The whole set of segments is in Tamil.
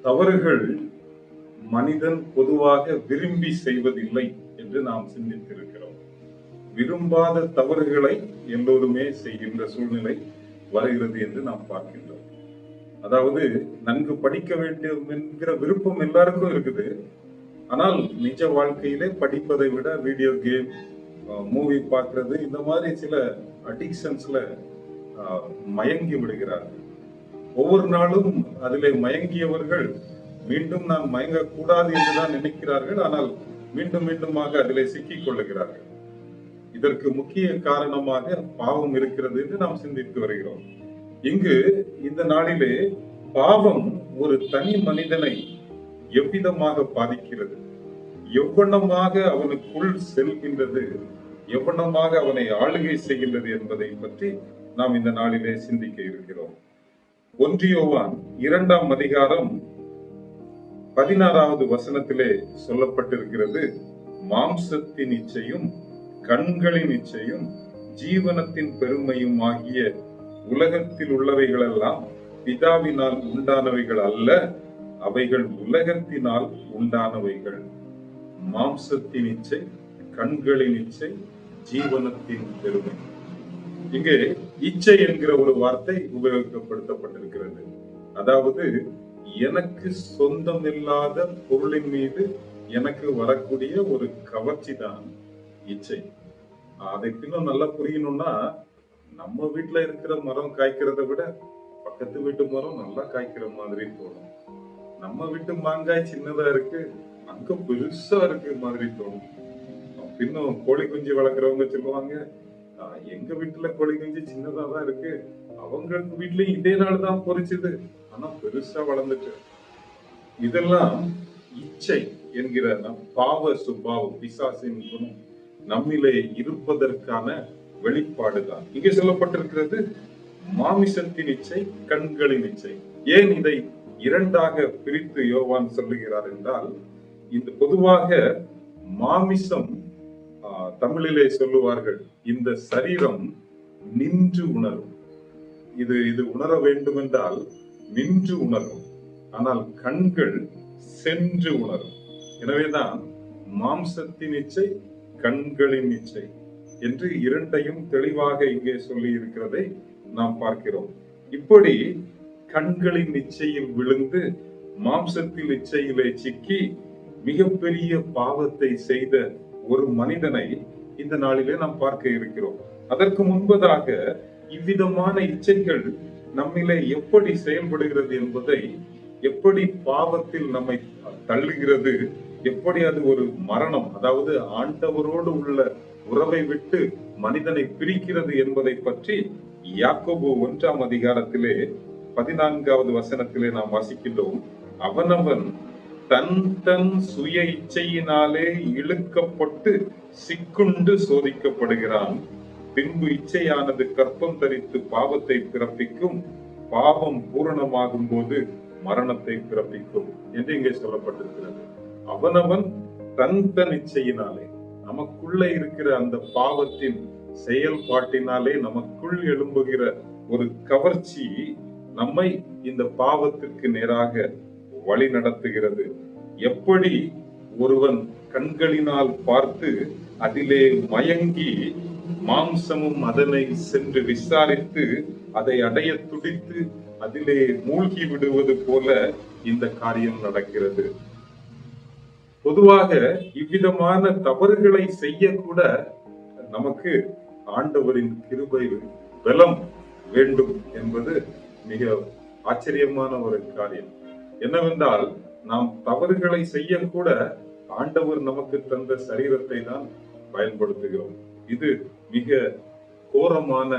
தவறுகள் மனிதன் பொதுவாக விரும்பி செய்வதில்லை என்று நாம் சிந்தித்திருக்கிறோம். விரும்பாத தவறுகளை எல்லோருமே செய்கின்ற சூழ்நிலை வருகிறது என்று நாம் பார்க்கின்றோம். அதாவது நன்கு படிக்க வேண்டும் என்கிற விருப்பம் எல்லாருக்கும் இருக்குது. ஆனால் நிஜ வாழ்க்கையிலே படிப்பதை விட வீடியோ கேம், மூவி பார்க்கிறது, இந்த மாதிரி சில அடிக்ஷன்ஸ்ல மயங்கி விடுகிறார்கள். ஒவ்வொரு நாளும் அதிலே மயங்கியவர்கள் மீண்டும் நான் மயங்கக்கூடாது என்றுதான் நினைக்கிறார்கள். ஆனால் மீண்டும் மீண்டுமாக அதிலே சிக்கிக் கொள்ளுகிறார்கள். இதற்கு முக்கிய காரணமாக பாவம் இருக்கிறது என்று நாம் சிந்தித்து வருகிறோம். இங்கு இந்த நாளிலே பாவம் ஒரு தனி மனிதனை எவ்விதமாக பாதிக்கிறது, எவ்வளமாக அவனுக்குள் செல்கின்றது, எவ்வளமாக அவனை ஆளுகை செய்கின்றது என்பதை பற்றி நாம் இந்த நாளிலே சிந்திக்க இருக்கிறோம். 1 யோவான் 2ஆம் அதிகாரம் 16வது வசனத்திலே சொல்லப்பட்டிருக்கிறது, மாம்சத்தின் இச்சையும் கண்களின் இச்சையும் ஜீவனத்தின் பெருமையும் ஆகிய உலகத்தில் உள்ளவைகளெல்லாம் பிதாவினால் உண்டானவைகள் அல்ல, அவைகள் உலகத்தினால் உண்டானவைகள். மாம்சத்தின் இச்சை, கண்களின் இச்சை, ஜீவனத்தின் பெருமை. இங்கே இச்சை என்கிற ஒரு வார்த்தை உபயோகப்படுத்தப்பட்டிருக்கிறது. அதாவது எனக்கு சொந்தமில்லாத பொருளின் மீது எனக்கு வரக்கூடிய ஒரு கவர்ச்சி தான் இச்சை. அதை இன்னும் நல்லா புரியணும்னா, நம்ம வீட்டுல இருக்கிற மரம் காய்க்கிறத விட பக்கத்து வீட்டு மரம் நல்லா காய்க்கிற மாதிரி தோணும். நம்ம வீட்டு மாங்காய் சின்னதா இருக்கு, அங்க பெருசா இருக்கு மாதிரி தோணும். இன்னும் கோழி குஞ்சு வளர்க்குறவங்க சொல்லுவாங்க, எங்க வீட்டுல கோழி குஞ்சு சின்னதா தான் இருக்கு, அவங்க வீட்லயும் இதே நாள் தான் பொறிச்சுது, ஆனா பெருசா வளர்ந்துட்டு. இதெல்லாம் இச்சை என்கிற பாவ சுபாவம், பிசாசின் குணம் நம்மிலே இருப்பதற்கான வெளிப்பாடுதான். இங்கே சொல்லப்பட்டிருக்கிறது மாமிசத்தின் இச்சை, கண்களின் இச்சை. ஏன் இதை இரண்டாக பிரித்து யோவான் சொல்லுகிறார் என்றால், இந்த பொதுவாக மாமிசம், தமிழிலே சொல்லுவார்கள், இந்த சரீரம் நின்று உணரும். இது உணர வேண்டும் என்றால் நின்று உணரும். ஆனால் கண்கள் சென்று உணரும். எனவேதான் மாம்சத்தின் இச்சை, கண்களின் இச்சை என்று இரண்டையும் தெளிவாக இங்கே சொல்லி இருக்கிறதை நாம் பார்க்கிறோம். இப்படி கண்களின் இச்சையில் விழுந்து மாம்சத்தில் இச்சையிலே சிக்கி மிகப்பெரிய பாவத்தை செய்த ஒரு மனிதனை இந்த நாளிலே நாம் பார்க்க இருக்கிறோம். அதற்கு முன்பதாக இவ்விதமான இச்சைகள் நம்மிலே எப்படி செயல்படுகிறது என்பதை, எப்படி பாவத்தில் நம்மை தள்ளுகிறது, எப்படி அது ஒரு மரணம், அதாவது ஆண்டவரோடு உள்ள உறவை விட்டு மனிதனை பிரிக்கிறது என்பதை பற்றி யாக்கோபு 1ஆம் அதிகாரத்திலே 14வது வசனத்திலே நாம் வாசிக்கின்றோம். அவனவன் தன் தன் சுய இச்சையினாலே இழுக்கப்பட்டு சிக்குண்டு சோதிக்கப்படுகிறான். பின்பு இச்சையானது கற்பம் தரித்து பாவத்தை பிறப்பிக்கும், பாவம் பூரணமாகும் போது மரணத்தை பிறப்பிக்கும் என்று இங்கே சொல்லப்பட்டிருக்கிறது. அவனவன் தன் தன் இச்சையினாலே, நமக்குள்ள இருக்கிற அந்த பாவத்தின் செயல்பாட்டினாலே நமக்குள் எழும்புகிற ஒரு கவர்ச்சி நம்மை இந்த பாவத்திற்கு நேராக வழி நடத்துகிறது. எப்படி ஒருவன் கண்களினால் பார்த்து அதிலே மயங்கி மாம்சமும் அதனை சென்று விசாரித்து அதை அடைய துடித்து அதிலே மூழ்கி விடுவது போல இந்த காரியம் நடக்கிறது. பொதுவாக இவ்விதமான தவறுகளை செய்யக்கூட நமக்கு ஆண்டவரின் கிருபை, பலம் வேண்டும் என்பது மிக ஆச்சரியமான ஒரு காரியம். என்னவென்றால், நாம் தவறுகளை செய்யக்கூட ஆண்டவர் நமக்கு தந்த சரீரத்தை தான் பயன்படுத்துகிறோம். இது மிக கோரமான,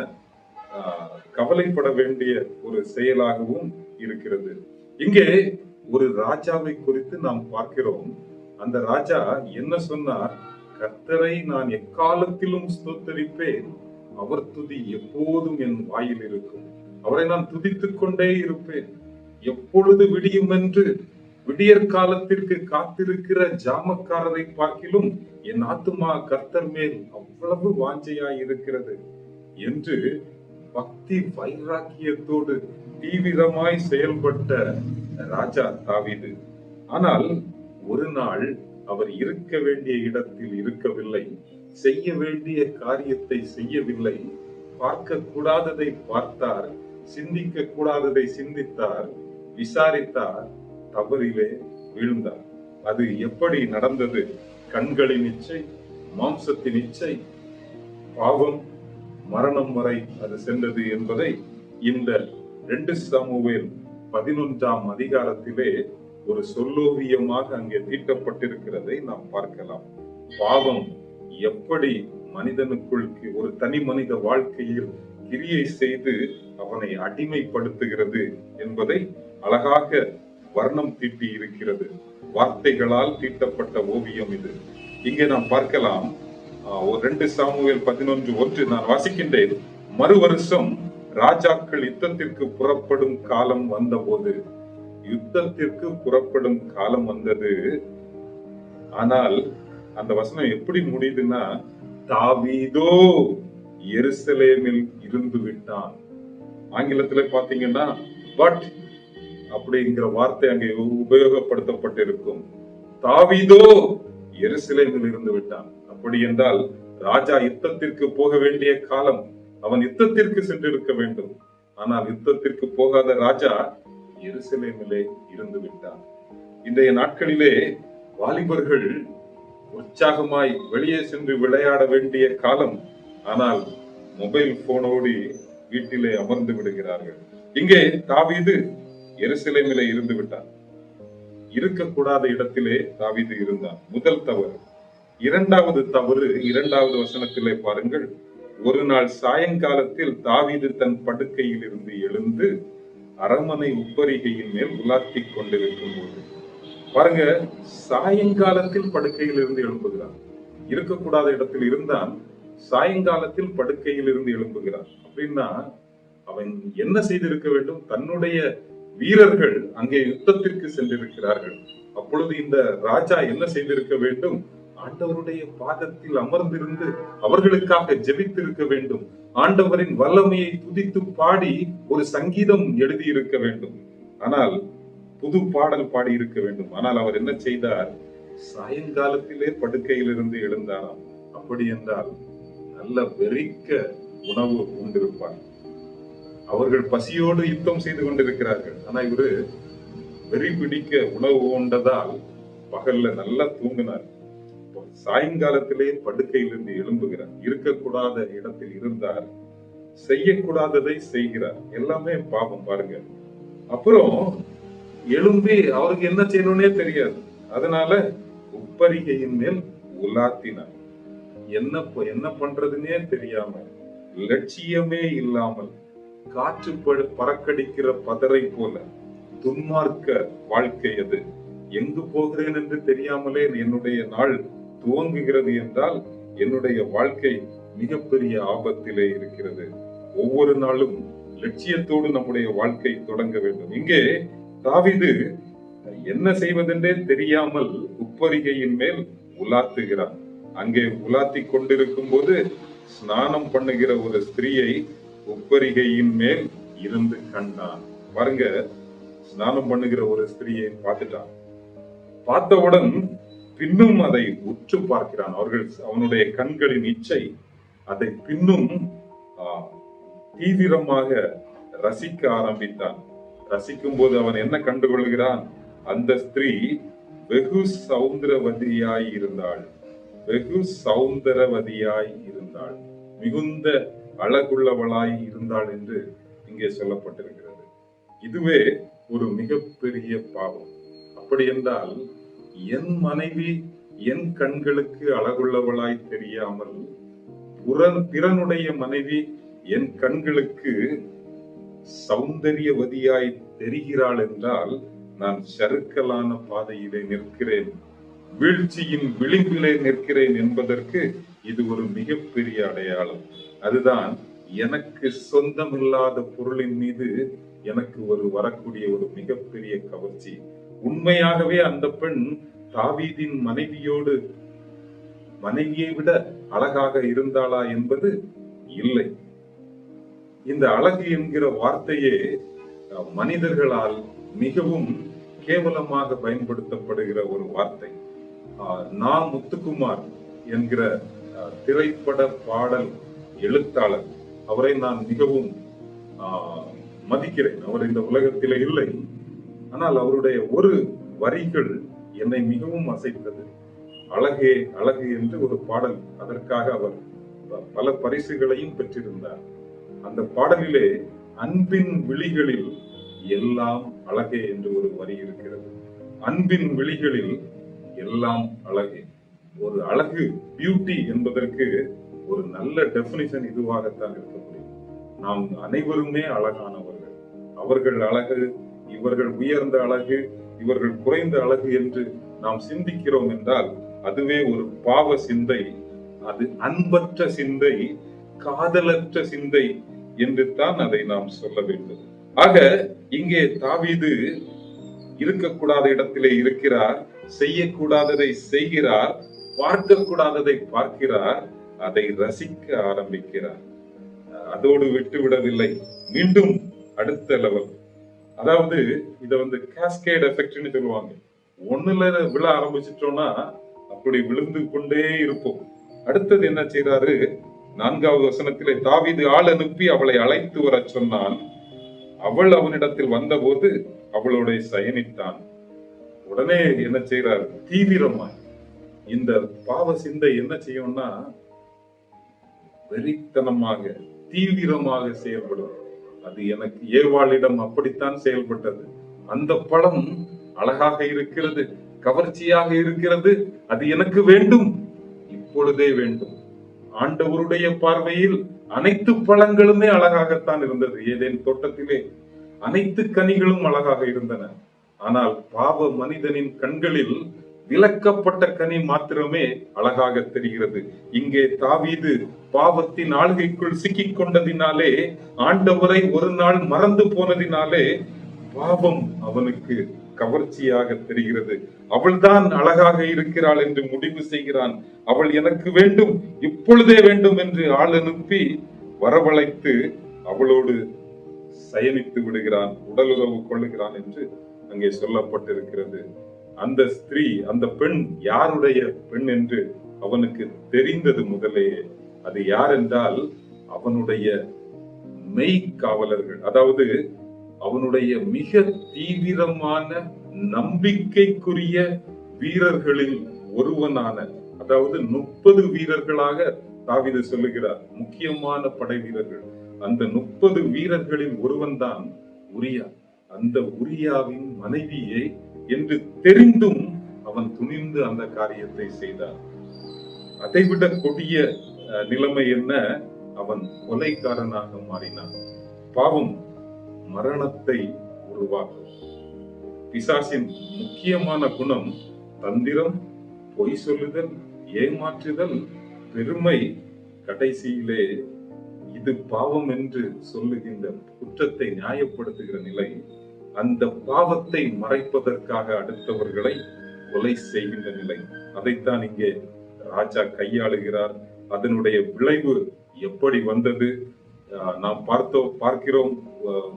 கவலைப்பட வேண்டிய ஒரு செயலாகவும் இருக்கிறது. இங்கே ஒரு ராஜாவை குறித்து நாம் பார்க்கிறோம். அந்த ராஜா என்ன சொன்னார்? கர்த்தரை நான் எக்காலத்திலும் ஸ்தோத்தரிப்பேன், அவர் துதி எப்போதும் என் வாயில் இருக்கும், அவரை நான் துதித்துக் கொண்டே இருப்பேன். எப்பொழுது விடியும் என்று விடியற் காலத்திற்கு காத்திருக்கிற ஜாமக்காரரை பார்க்கிலும் என் ஆத்துமா கர்த்தர் மேல் அவ்வளவு வாஞ்சையாய் இருக்கிறது என்று பக்தி வைராக்கியத்தோடு தீவிரமாய் செயல்பட்ட ராஜா தாவீது. ஆனால் ஒரு நாள் அவர் இருக்க வேண்டிய இடத்தில் இருக்கவில்லை, செய்ய வேண்டிய காரியத்தை செய்யவில்லை, பார்க்க கூடாததை பார்த்தார், சிந்திக்க கூடாததை சிந்தித்தார், விசாரித்தார், தவறிலே விழுந்தார். அது எப்படி நடந்தது? கண்களின் இச்சை, மாம்சத்தின் இச்சை, பாவம், மரணம் வரை அது சென்றது என்பதை இந்த 2 சாமுவேல் 11ஆம் அதிகாரத்திலே ஒரு சொல்லோவியமாக அங்கே தீட்டப்பட்டிருக்கிறதை நாம் பார்க்கலாம். பாவம் எப்படி மனிதனுக்குள் ஒரு தனி மனித வாழ்க்கையில் கிரியை செய்து அவனை அடிமைப்படுத்துகிறது என்பதை அழகாக வர்ணம் தீட்டி இருக்கிறது. வார்த்தைகளால் தீட்டப்பட்ட ஓவியம் இது. இங்கே நாம் பார்க்கலாம். 2 சாமுவேல் 11:1 நான் வாசிக்கின்றேன். மறு வருஷம் ராஜாக்கள் யுத்தத்திற்கு புறப்படும் காலம் வந்தபோது, யுத்தத்திற்கு புறப்படும் காலம் வந்தது. ஆனால் அந்த வசனம் எப்படி முடியுதுன்னா, தாவீதோ எருசலேமில் இருந்து விட்டான். ஆங்கிலத்துல பாத்தீங்கன்னா பட் அப்படிங்கிற வார்த்தை அங்கே உபயோகப்படுத்தப்பட்டிருக்கும். தாவீதோ எருசலேமில் இருந்து விட்டான். அப்படி என்றால் ராஜா யுத்தத்திற்கு போக வேண்டிய காலம், அவன் யுத்தத்திற்கு சென்றிருக்க வேண்டும். ஆனால் யுத்தத்திற்கு போகாத ராஜா எருசலேமிலே இருந்து விட்டான். இன்றைய நாட்களிலே வாலிபர்கள் உற்சாகமாய் வெளியே சென்று விளையாட வேண்டிய காலம். ஆனால் மொபைல் போனோடு வீட்டிலே அமர்ந்து விடுகிறார்கள். இங்கே தாவீது எருசலேமிலே இருந்து விட்டான். இருக்கக்கூடாத இடத்திலே தாவீது இருந்தான். முதல் தவறு. இரண்டாவது தவறு 2வது வசனத்திலே பாருங்கள். ஒரு நாள் சாயங்காலத்தில் தாவீது தன் படுக்கையில் இருந்து எழுந்து அரண்மனை உப்பரிகையின் மேல் உலாத்திக் கொண்டிருக்கும் போது, பாருங்க, சாயங்காலத்தில் படுக்கையில் இருந்து எழும்புகிறான். இருக்கக்கூடாத இடத்தில் இருந்தான், சாயங்காலத்தில் படுக்கையில் இருந்து எழும்புகிறான். அப்படின்னா அவன் என்ன செய்திருக்க வேண்டும்? தன்னுடைய வீரர்கள் அங்கே யுத்தத்திற்கு சென்றிருக்கிறார்கள். அப்பொழுது இந்த ராஜா என்ன செய்திருக்க வேண்டும்? ஆண்டவருடைய பாதத்தில் அமர்ந்திருந்து அவர்களுக்காக ஜெபித்திருக்க வேண்டும். ஆண்டவரின் வல்லமையை துதித்து பாடி ஒரு சங்கீதம் எழுதியிருக்க வேண்டும். ஆனால் புது பாடல் பாடி இருக்க வேண்டும். ஆனால் அவர் என்ன செய்தார்? சாயங்காலத்திலே படுக்கையிலிருந்து எழுந்தாராம். அப்படி என்றால் நல்ல வெறிக்க உணவு உண்டிருப்பார். அவர்கள் பசியோடு யுத்தம் செய்து கொண்டிருக்கிறார்கள். ஆனா இவரு வெறி பிடிக்க உணவு உண்டதால் பகல்ல நல்லா தூங்கினார். சாயங்காலத்திலே படுக்கையிலிருந்து எழும்புகிறார். இருக்கக்கூடாத இடத்தில் இருந்தார், செய்யக்கூடாததை செய்கிறார். எல்லாமே பாவம் பாருங்க. அப்புறம் எழும்பி அவருக்கு என்ன செய்யணும்னே தெரியாது. அதனால உப்பரிகையின் மேல் உலாத்தினார். என்ன பண்றதுன்னே தெரியாம, லட்சியமே இல்லாமல், காற்று பறக்கடிக்கிற பதரை போல துன்மார்க்க வாழ்க்கை அது. எங்கு போகிறேன் என்று தெரியாமலே என்னுடைய நாள் துவங்குகிறது என்றால் என்னுடைய வாழ்க்கை மிகப்பெரிய ஆபத்திலே இருக்கிறது. ஒவ்வொரு நாளும் லட்சியத்தோடு நம்முடைய வாழ்க்கை தொடங்க வேண்டும். இங்கே தாவீது என்ன செய்வதென்றே தெரியாமல் உப்பரிகையின் மேல் உலாத்துகிறான். அங்கே உலாத்தி கொண்டிருக்கும் போது ஸ்நானம் பண்ணுகிற ஒரு ஸ்திரீயை உப்பரிகையின் மேல் இருந்து கண்டான். பாருங்க, ஸ்நானம் பண்ணுகிற ஒரு ஸ்திரீயை பார்த்துட்டான். பார்த்தவுடன் பின்னும் அதை உற்று பார்க்கிறான். அவனுடைய கண்களின் இச்சை அதை பின்னும் தீவிரமாக ரசிக்க ஆரம்பித்தான். ரசிக்கும் போது அவன் என்ன கண்டுகொள்கிறான்? அந்த ஸ்திரீ வெகு சௌந்தரவதியாய் இருந்தாள். வெகு சௌந்தரவதியாய் இருந்தாள், மிகுந்த அழகுள்ளவளாய் இருந்தாள் என்று இங்கே சொல்லப்பட்டிருக்கிறது. இதுவே ஒரு மிகப்பெரிய பாவம். அப்படி என்றால் என் மனைவி என் கண்களுக்கு அழகுள்ளவளாய் தெரியாமல் பிறனுடைய மனைவி என் கண்களுக்கு சௌந்தரியவதியாய் தெரிகிறாள் என்றால் நான் சறுக்கலான பாதையிலே நிற்கிறேன், வீழ்ச்சியின் விளிம்பிலே நிற்கிறேன் என்பதற்கு இது ஒரு மிகப்பெரிய அடையாளம். அதுதான் எனக்கு சொந்தமில்லாத பொருளின் மீது எனக்கு வரக்கூடிய ஒரு மிகப்பெரிய கவர்ச்சி. உண்மையாகவே அந்த பெண் தாவீதின் மனைவியை விட அழகாக இருந்தாளா என்பது இல்லை. இந்த அழகு என்கிற வார்த்தையே மனிதர்களால் மிகவும் கேவலமாக பயன்படுத்தப்படுகிற ஒரு வார்த்தை. நான் முத்துக்குமார் என்கிற திரைப்பட பாடல் எழுத்தாளர், அவரை நான் மிகவும் மதிக்கிறேன். அவர் இந்த உலகத்திலே இல்லை. ஆனால் அவருடைய ஒரு வரிகள் என்னை மிகவும் அசைத்தது. அழகே அழகு என்று ஒரு பாடல், அதற்காக அவர் பல பரிசுகளையும் பெற்றிருந்தார். அந்த பாடலிலே அன்பின் விழிகளில் எல்லாம் அழகே என்று ஒரு வரி இருக்கிறது. அன்பின் விழிகளில் எல்லாம் அழகே. ஒரு அழகு, பியூட்டி என்பதற்கு ஒரு நல்ல டெபினிஷன் இதுவாகத்தான் இருக்க முடியும். நாம் அனைவருமே அழகானவர்கள். அவர்கள் அழகு, இவர்கள் உயர்ந்த அழகு, இவர்கள் குறைந்த அழகு என்று நாம் சிந்திக்கிறோம் என்றால் அதுவே ஒரு பாவ சிந்தை. அது அன்பற்ற சிந்தை, காதலற்ற சிந்தை என்று தான் அதை நாம் சொல்ல வேண்டும். ஆக இங்கே தாவீது இருக்கக்கூடாத இடத்திலே இருக்கிறார், செய்யக்கூடாததை செய்கிறார், பார்க்க கூடாததை பார்க்கிறார், அதை ரசிக்க ஆரம்பிக்கிறார். அதோடு விட்டு விடவில்லை, மீண்டும் அடுத்த லெவல். அதாவது இத கேஸ்கேட் எஃபெக்ட்னு சொல்லுவாங்க. ஒண்ணுல விழ ஆரம்பிச்சிட்டோம்னா அப்படி விழுந்து கொண்டே இருப்போம். அடுத்தது என்ன செய்யறாரு? 4வது வசனத்திலே, தாவீது ஆள் அனுப்பி அவளை அழைத்து வர சொன்னான். அவள் அவனிடத்தில் வந்தபோது அவளோட சயனித்தான். உடனே என்ன செய்யறாரு? தீவிரமாய் இந்த பாவ சிந்தை என்ன செய்யும்னா வெறித்தனமாக தீவிரமாக செயல்படும். அது எனக்கு ஏவாளிடம் அப்படித்தான் செயல்பட்டது. அந்த பழம் அழகாக இருக்கிறது, கவர்ச்சியாக இருக்கிறது, அது எனக்கு வேண்டும், இப்பொழுதே வேண்டும். ஆண்டவருடைய பார்வையில் அனைத்து பழங்களுமே அழகாகத்தான் இருந்தது. ஏதேன் தோட்டத்திலே அனைத்து கனிகளும் அழகாக இருந்தன. ஆனால் பாவ மனிதனின் கண்களில் விலக்கப்பட்ட கனி மாத்திரமே அழகாக தெரிகிறது. இங்கே தாவீது பாவத்தின் ஆளுகைக்குள் சிக்கிக் கொண்டதினாலே, ஆண்டவரை ஒரு நாள் மறந்து போனதினாலே பாவம் அவனுக்கு கவர்ச்சியாக தெரிகிறது. அவள்தான் அழகாக இருக்கிறாள் என்று முடிவு செய்கிறான். அவள் எனக்கு வேண்டும், இப்பொழுதே வேண்டும் என்று ஆள் அனுப்பி வரவழைத்து அவளோடு சயனித்து விடுகிறான், உடலுறவு கொள்ளுகிறான் என்று அங்கே சொல்லப்பட்டிருக்கிறது. அந்த ஸ்திரீ, அந்த பெண் யாருடைய பெண் என்று அவனுக்கு தெரிந்தது முதலேயே. அது யார் என்றால் அவனுடைய மெய்க்காவலர்கள், அதாவது அவனுடைய மிக தீவிரமான நம்பிக்கைக்குரிய வீரர்களில் ஒருவனான, அதாவது 30 வீரர்களாக தாவீது சொல்லுகிறார், முக்கியமான படை வீரர்கள். அந்த 30 வீரர்களில் ஒருவன் தான் உரியா. அந்த உரியாவின் மனைவியை என்று தெரிந்தும் அவன் துணிந்து அந்த காரியத்தை செய்தான். அதைவிட கொடிய நிலைமை என்ன? அவன் கொலைக்காரனாக மாறினான். பாவம் மரணத்தை உருவாக்கும். பிசாசின் முக்கியமான குணம் தந்திரம், பொய் சொல்லுதல், ஏமாற்றுதல், பெருமை. கடைசியிலே இது பாவம் என்று சொல்லுகின்ற குற்றத்தை நியாயப்படுத்துகிற நிலை. அந்த பாவத்தை மறைப்பதற்காக அடுத்தவர்களை கொலை செய்கின்ற நிலை. அதைத்தான் இங்கே ராஜா கையாளுகிறார். அதனுடைய விளைவு எப்படி வந்தது நாம் பார்க்கிறோம்.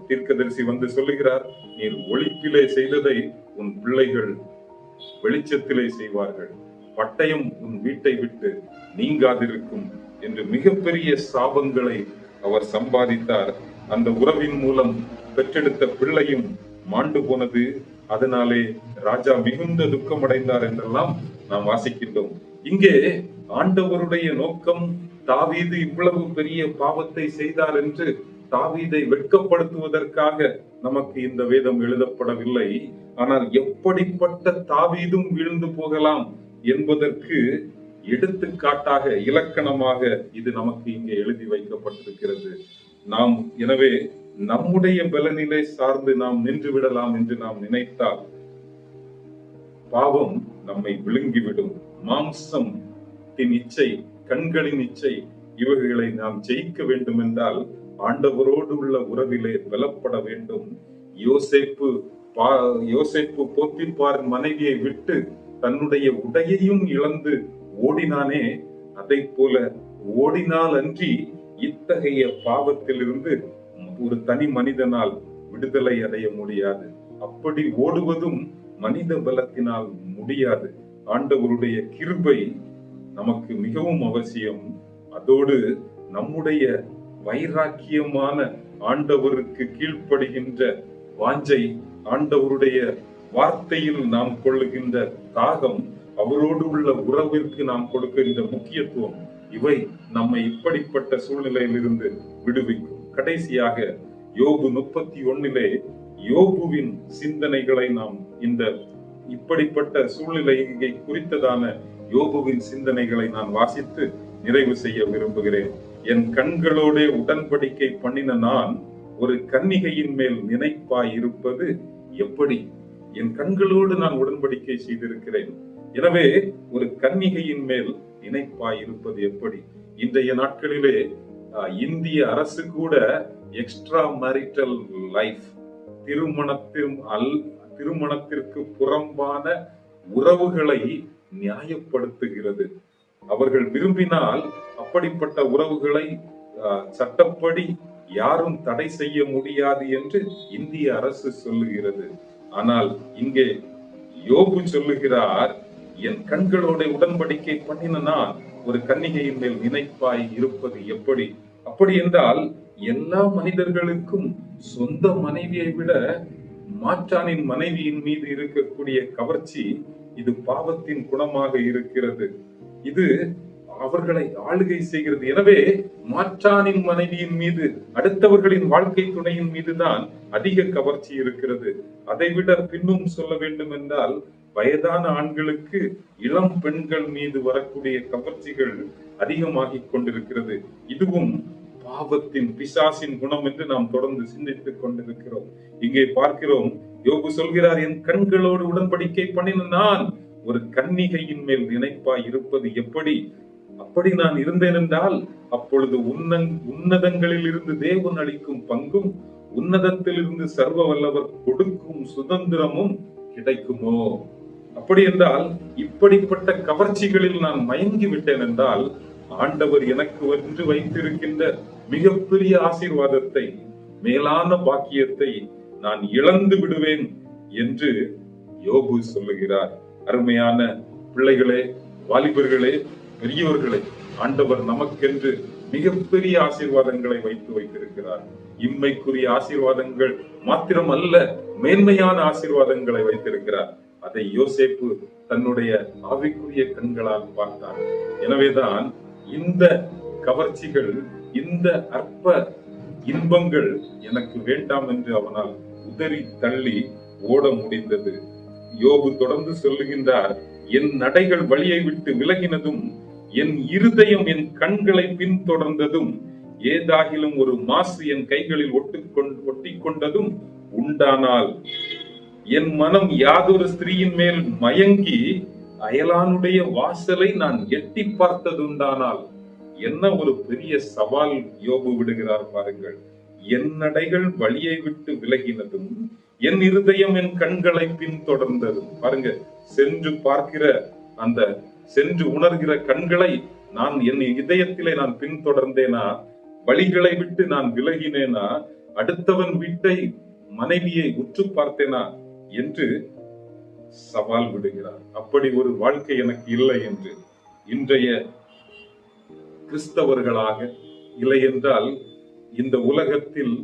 தீர்க்கதரிசி வந்து சொல்லுகிறார், நீர் ஒளிப்பிலே செய்ததை உன் பிள்ளைகள் வெளிச்சத்திலே செய்வார்கள், பட்டயம் உன் வீட்டை விட்டு நீங்காதிருக்கும் என்று மிகப்பெரிய சாபங்களை அவர் சம்பாதித்தார். அந்த உறவின் மூலம் பெற்றெடுத்த பிள்ளையும் மாண்டு போனது. அதனாலே ராஜா மிகுந்த துக்கம் அடைந்தார் என்றெல்லாம் நாம் வாசிக்கின்றோம். இங்கே ஆண்டவருடைய நோக்கம் தாவீது இவ்வளவு பெரிய பாவத்தை செய்தார் என்று தாவீதை வெட்கப்படுத்துவதற்காக நமக்கு இந்த வேதம் எழுதப்படவில்லை. ஆனால் எப்படிப்பட்ட தாவீதும் வீழ்ந்து போகலாம் என்பதற்கு எடுத்துக்காட்டாக, இலக்கணமாக இது நமக்கு இங்கே எழுதி வைக்கப்பட்டிருக்கிறது. நாம் எனவே நம்முடைய பலனிலை சார்ந்து நாம் நின்று விடலாம் என்று நாம் நினைத்தால் பாவம் நம்மை விழுங்கிவிடும். மாம்சத்தின் இச்சை, கண்களின் இச்சை, இவர்களை நாம் ஜெயிக்க வேண்டும் என்றால் ஆண்டவரோடு உள்ள உறவிலே பலப்பட வேண்டும். யோசேப்பு போத்திபார் மனைவியை விட்டு தன்னுடைய உடையையும் இழந்து ஓடினானே, அதை போல ஓடினால் அன்றி இத்தகைய பாவத்திலிருந்து ஒரு தனி மனிதனால் விடுதலை அடைய முடியாது. அப்படி ஓடுவதும் மனித பலத்தினால் முடியாது. ஆண்டவருடைய கிருபை நமக்கு மிகவும் அவசியம். அதோடு நம்முடைய வைராக்கியமான ஆண்டவருக்கு கீழ்ப்படுகின்ற வாஞ்சை, ஆண்டவருடைய வார்த்தையில் நாம் கொள்ளுகின்ற தாகம், அவரோடு உள்ள உறவிற்கு நாம் கொடுக்கின்ற முக்கியத்துவம், இவை நம்மை இப்படிப்பட்ட சூழ்நிலையிலிருந்து விடுவிக்கும். கடைசியாக யோபு 31 யோபுவின் சிந்தனைகளை நாம் இந்த இப்படிப்பட்ட சூழ்நிலையை குறித்ததான யோபுவின் சிந்தனைகளை நான் வாசித்து நிறைவு செய்ய விரும்புகிறேன். என் கண்களோட உடன்படிக்கை பண்ணின நான் ஒரு கன்னிகையின் மேல் நினைப்பாய் இருப்பது எப்படி? என் கண்களோடு நான் உடன்படிக்கை செய்திருக்கிறேன், எனவே ஒரு கன்னிகையின் மேல் நினைப்பாய் இருப்பது எப்படி? இன்றைய நாட்களிலே இந்திய அரசு கூட எக்ஸ்ட்ரா மேரிட்டல் லைஃப், திருமணத்திற்கு புறம்பான உறவுகளை நியாயப்படுத்துகிறது. அவர்கள் விரும்பினால் அப்படிப்பட்ட உறவுகளை சட்டப்படி யாரும் தடை செய்ய முடியாது என்று இந்திய அரசு சொல்லுகிறது. ஆனால் இங்கே யோபு சொல்லுகிறார், என் கண்களோட உடன்படிக்கை பண்ணின நான் ஒரு கன்னிகையின் மேல் நினைப்பாய் இருப்பது எப்படி? அப்படி என்றால் எல்லா மனிதர்களுக்கும் சொந்த மனைவியை விட மாற்றானின் மனைவியின் மீது இருக்கக்கூடிய கவர்ச்சி, இது பாவத்தின் குணமாக இருக்கிறது. இது அவர்களை ஆளுகை செய்கிறது. எனவே மாற்றானின் மனைவியின் மீது, அடுத்தவர்களின் வாழ்க்கை துணையின் மீதுதான் அதிக கவர்ச்சி இருக்கிறது. அதைவிட பின்னும் சொல்ல வேண்டும் என்றால், வயதான ஆண்களுக்கு இளம் பெண்கள் மீது வரக்கூடிய கவர்ச்சிகள் அதிகமாகிக் கொண்டிருக்கிறது. இதுவும் பாவத்தின், பிசாசின் குணம் என்று நாம் தொடர்ந்து சிந்தித்துக் கொண்டிருக்கிறோம். இங்கே பார்க்கிறோம், யோபு சொல்கிறார், என் கண்களோடு உடன்படிக்கை பண்ணின நான் ஒரு கன்னிகையின் மேல் நினைப்பாய் இருப்பது எப்படி? அப்படி நான் இருந்தேன் என்றால் அப்பொழுது உன்னதங்களில் இருந்து தேவன் அளிக்கும் பங்கும், உன்னதத்தில் இருந்து சர்வ வல்லவர் கொடுக்கும் சுதந்திரமும் கிடைக்குமோ? அப்படி என்றால், இப்படிப்பட்ட கவர்ச்சிகளில் நான் மயங்கி விட்டேன் என்றால், ஆண்டவர் எனக்கு வென்று வைத்திருக்கின்ற மிகப்பெரிய ஆசீர்வாதத்தை, மேலான பாக்கியத்தை நான் இழந்து விடுவேன் என்று யோபு சொல்லுகிறார். அருமையான பிள்ளைகளே, வாலிபர்களே, பெரியோர்களே, ஆண்டவர் நமக்கென்று மிகப்பெரிய ஆசீர்வாதங்களை வைத்திருக்கிறார். இம்மைக்குரிய ஆசீர்வாதங்கள் மாத்திரம் அல்ல, மேன்மையான ஆசீர்வாதங்களை வைத்திருக்கிறார். அதை யோசேப்பு தன்னுடைய ஆவிக்குரிய கண்களால் பார்த்தார். எனவேதான் இந்த கவர்ச்சிகள், இந்த அற்ப இன்பங்கள் எனக்கு வேண்டாம் என்று அவனால் உதறி தள்ளி ஓட முடிந்தது. யோபு தொடர்ந்து சொல்லுகின்றார், என் நடைகள் வழியை விட்டு விலகினதும், என் இருதயம் என் கண்களை பின்தொடர்ந்ததும், ஏதாகிலும் ஒரு மாசு என் கைகளில் ஒட்டி கொண்டதும் உண்டானால், என் மனம் யாதொரு ஸ்திரீயின் மேல் மயங்கி அயலானுடைய வாசலை நான் எட்டி பார்த்ததுண்டானால். என்ன ஒரு பெரிய சவால் யோபு விடுகிறார் பாருங்கள். என் நடைகள் வழியை விட்டு விலகினதும், என் இருதயம் என் கண்களை பின்தொடர்ந்ததும். பாருங்க, சென்று பார்க்கிற அந்த சென்று உணர்கிற கண்களை நான் என் இதயத்திலே நான் பின்தொடர்ந்தேனா, வழிகளை விட்டு நான் விலகினேனா, அடுத்தவன் வீட்டை மனைவியை உற்று பார்த்தேனா என்று சவால் விடுகிறார். அப்படி ஒரு வாழ்க்கை எனக்கு இல்லை என்று இன்றைய கிறிஸ்தவர்களாக, இல்லை என்றால் இந்த உலகத்தில்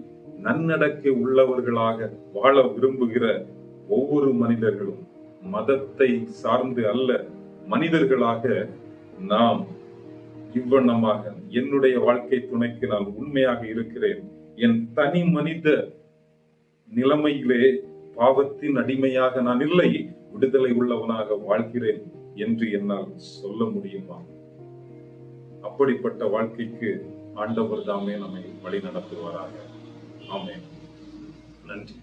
நன்னடக்கை உள்ளவர்களாக வாழ விரும்புகிற ஒவ்வொரு மனிதர்களும், மதத்தை சார்ந்து அல்ல, மனிதர்களாக நாம் இவ்வண்ணமாக, என்னுடைய வாழ்க்கை துணைக்கு நான் உண்மையாக இருக்கிறேன், என் தனி மனித நிலைமையிலே பாவத்தின் அடிமையாக நான் இல்லை, விடுதலை உள்ளவனாக வாழ்கிறேன் என்று என்னால் சொல்ல முடியுமா? அப்படிப்பட்ட வாழ்க்கைக்கு ஆண்டவர் தாமே நம்மை வழி நடத்துவாராக. ஆமென். நன்றி.